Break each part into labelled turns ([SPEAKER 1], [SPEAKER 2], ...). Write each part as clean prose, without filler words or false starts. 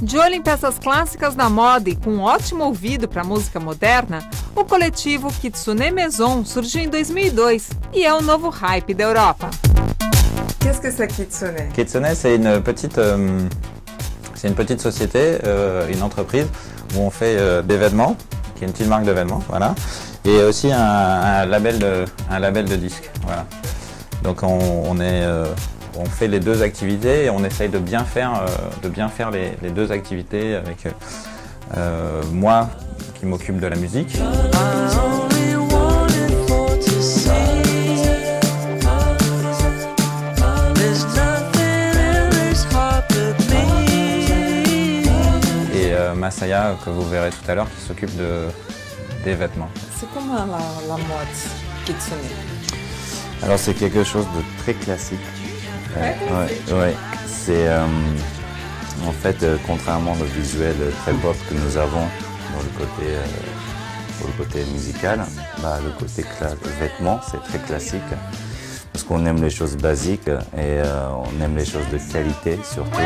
[SPEAKER 1] De olho em peças clássicas da moda e com um ótimo ouvido para música moderna, o coletivo Kitsune Maison surgiu em 2002 e é o novo hype da Europa.
[SPEAKER 2] Qu'est-ce que c'est Kitsune?
[SPEAKER 3] Kitsune, c'est une petite société, une entreprise où on fait des vêtements, qui est une petite marque de vêtements, voilà, et aussi un label de disques, voilà. Donc on fait les deux activités et on essaye de bien faire les deux activités avec moi qui m'occupe de la musique. Et Masaya, que vous verrez tout à l'heure, qui s'occupe des vêtements.
[SPEAKER 2] C'est comment la mode Kitsune?
[SPEAKER 4] Alors c'est quelque chose de très classique. Ouais. C'est en fait, contrairement au visuel très pop que nous avons dans le côté musical, le côté vêtements, c'est très classique. Parce qu'on aime les choses basiques et on aime les choses de qualité surtout.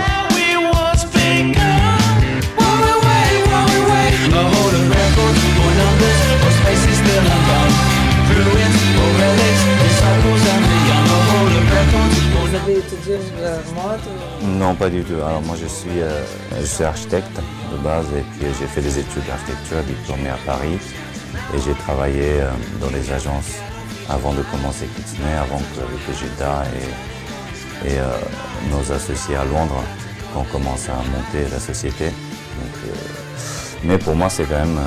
[SPEAKER 2] Vous avez étudié la mode?
[SPEAKER 4] Non, pas du tout. Alors moi je suis architecte de base et puis j'ai fait des études d'architecture diplômé à Paris et j'ai travaillé dans les agences avant de commencer Kitsune, avant que Gilda et nos associés à Londres qu'on commence à monter la société. Donc, mais pour moi c'est quand même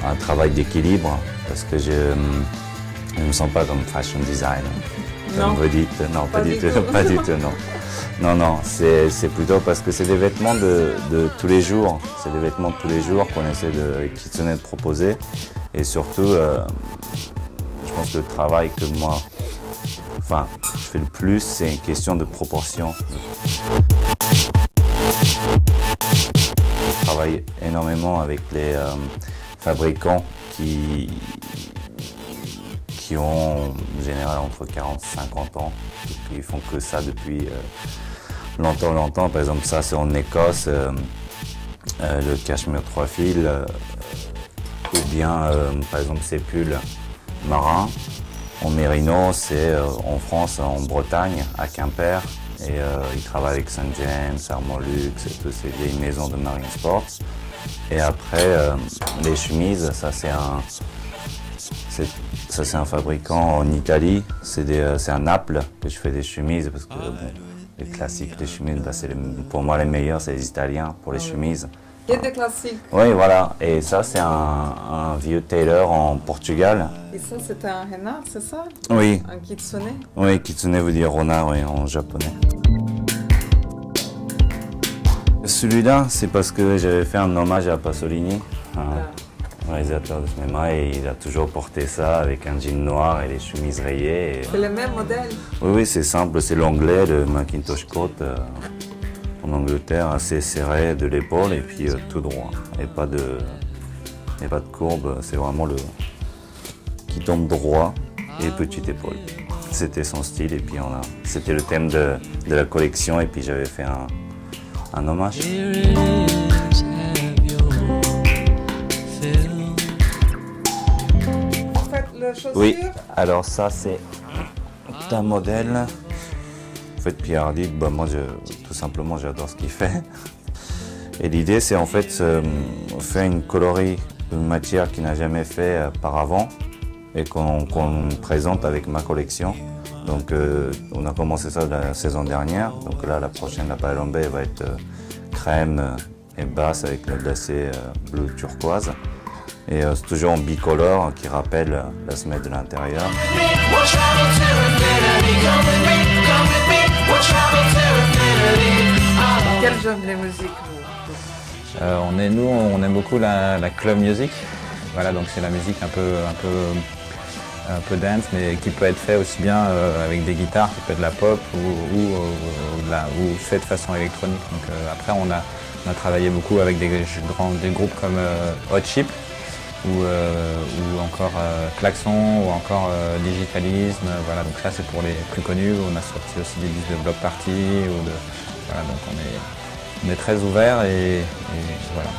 [SPEAKER 4] un travail d'équilibre parce que je ne me sens pas comme fashion designer. Comme vous dites, non, pas du tout, pas du tout, non. Non, c'est plutôt parce que c'est des vêtements de tous les jours. C'est des vêtements de tous les jours qu'on essaie de Kitsune de proposer. Et surtout, je pense que le travail que moi, je fais le plus, c'est une question de proportion. Je travaille énormément avec les fabricants qui ont en général entre 40 et 50 ans, et puis ils font que ça depuis longtemps. Par exemple, ça c'est en Écosse, le cachemire 3 fils, ou bien par exemple ces pulls marins. En mérino, c'est en France, en Bretagne, à Quimper, et ils travaillent avec St. James, Armolux et toutes ces vieilles maisons de marine sport. Et après, les chemises, ça c'est un fabricant en Italie, c'est à Naples que je fais des chemises parce que les classiques, les chemises, pour moi les meilleurs c'est les Italiens pour les chemises.
[SPEAKER 2] Il y a des classiques.
[SPEAKER 4] Oui, voilà, et ça c'est un vieux tailor en Portugal.
[SPEAKER 2] Et ça c'est un renard, c'est ça?
[SPEAKER 4] Oui.
[SPEAKER 2] Un kitsune?
[SPEAKER 4] Oui, kitsune veut dire renard oui, en japonais. Celui-là, c'est parce que j'avais fait un hommage à Pasolini. Réalisateur de cinéma, et il a toujours porté ça avec un jean noir et les chemises rayées.
[SPEAKER 2] C'est le même modèle?
[SPEAKER 4] Oui, c'est simple, c'est l'anglais, le Macintosh coat en Angleterre, assez serré de l'épaule et puis tout droit. Et pas de courbe, c'est vraiment le qui tombe droit et petite épaule. C'était son style et puis c'était le thème de la collection et puis j'avais fait un hommage. Oui, alors ça c'est un modèle. En fait, Pierre Hardy, moi tout simplement j'adore ce qu'il fait. Et l'idée c'est en fait faire une coloris, une matière qu'il n'a jamais fait auparavant et qu'on présente avec ma collection. Donc on a commencé ça la saison dernière. Donc là la prochaine, la Palombe, va être crème et basse avec le glacé bleu turquoise. Et c'est toujours en bicolore qui rappelle la semelle de l'intérieur.
[SPEAKER 2] Quel genre de musique vous?
[SPEAKER 3] On aime beaucoup la club music. Voilà, donc c'est la musique un peu dance, mais qui peut être fait aussi bien avec des guitares, qui peut être de la pop ou fait de façon électronique. Donc après on a travaillé beaucoup avec des groupes comme Hot Chip. Ou encore Klaxon, ou encore Digitalisme, voilà, donc ça c'est pour les plus connus. On a sorti aussi des disques de Block Party, voilà, donc on est très ouvert et voilà.